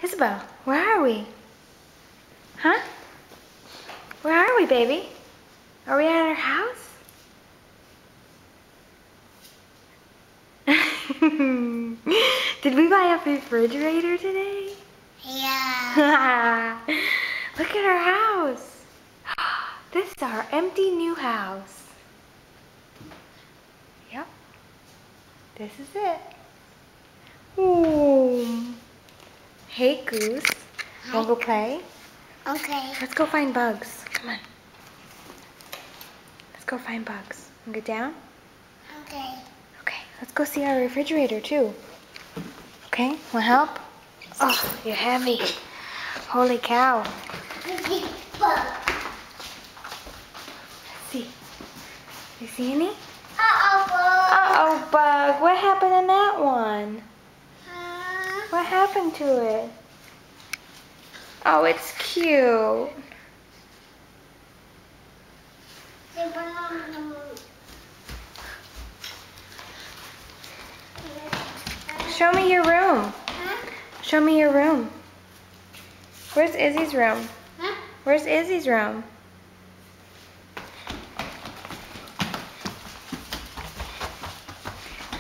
Isabel, where are we? Huh? Where are we, baby? Are we at our house? Did we buy a refrigerator today? Yeah. Look at our house. This is our empty new house. Yep. This is it. Ooh. Hey, Goose. Wanna go play? Okay. Let's go find bugs. Come on. Let's go find bugs. Wanna get down? Okay. Okay, let's go see our refrigerator too. Okay, want help? Oh, you're heavy. Holy cow. The big bug. Let's see. You see any? Uh-oh, bug. Uh-oh, bug. What happened in that one? Huh? What happened to it? Oh, it's cute. They went on the moon. Show me your room. Huh? Show me your room. Where's Izzy's room? Huh? Where's Izzy's room?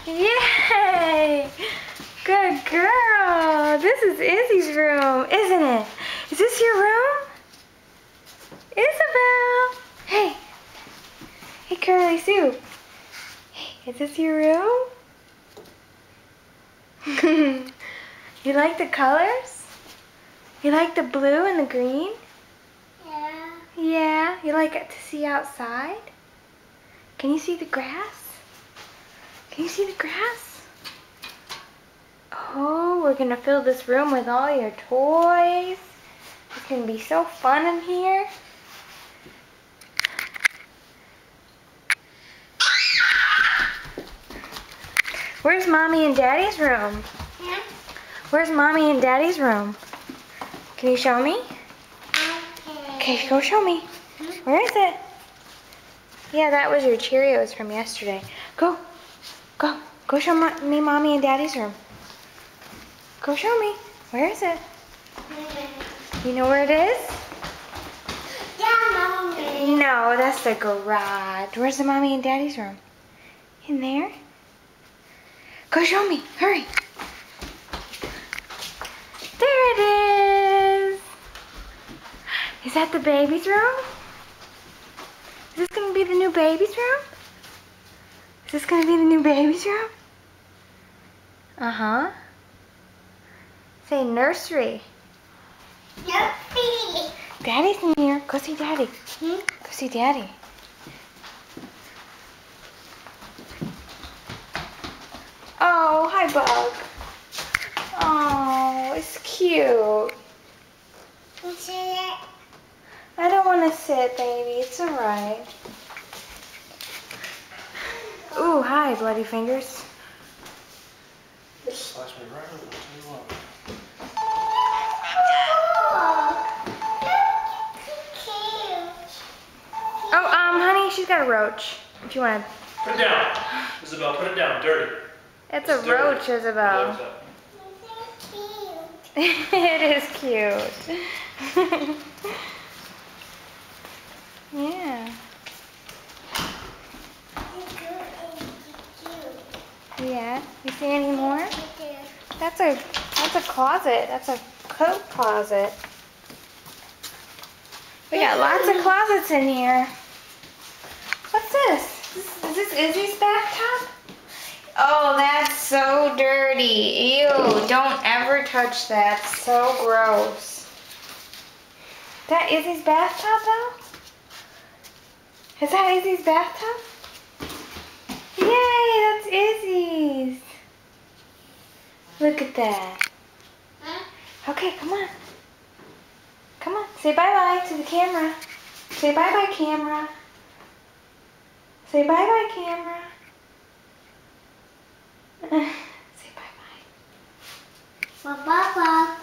Yay! Good girl. This is Izzy's room, isn't it? Is this your room? Isabel! Hey. Hey, Curly Sue. Hey, is this your room? You like the colors? You like the blue and the green? Yeah. Yeah. You like it to see outside? Can you see the grass? Can you see the grass? Oh, we're gonna fill this room with all your toys. It's gonna be so fun in here. Where's Mommy and Daddy's room? Yeah. Where's Mommy and Daddy's room? Can you show me? Okay, go show me. Where is it? Yeah, that was your Cheerios from yesterday. Go. Go. Go show me Mommy and Daddy's room. Go show me. Where is it? You know where it is? Yeah, Mommy. No, that's the garage. Where's the Mommy and Daddy's room? In there? Go show me. Hurry. There it is. Is that the baby's room? Is this going to be the new baby's room? Is this going to be the new baby's room? Uh-huh. Say nursery. Nursery. Daddy's in here. Go see Daddy. Hmm? Go see Daddy. Oh, hi, Bug. Oh, it's cute. You see it? I don't want to sit, baby. It's all right. Ooh, hi, bloody fingers. Slash me right over. Tell you what. Oh, honey, she's got a roach. If you want to. Put it down. Isabel, put it down. Dirty. It's a dirty. roach, Isabel. Look up. It is cute. Yeah. Yeah. You see any more? That's a closet. That's a coat closet. We got lots of closets in here. What's this? Is this Izzy's bathtub? Oh, that's so dirty. Ew, don't ever touch that. So gross. That Izzy's bathtub though? Is that Izzy's bathtub? Yay, that's Izzy's. Look at that. Okay, come on. Come on, say bye-bye to the camera. Say bye-bye, camera. Say bye-bye, camera. Say bye-bye. Bye-bye.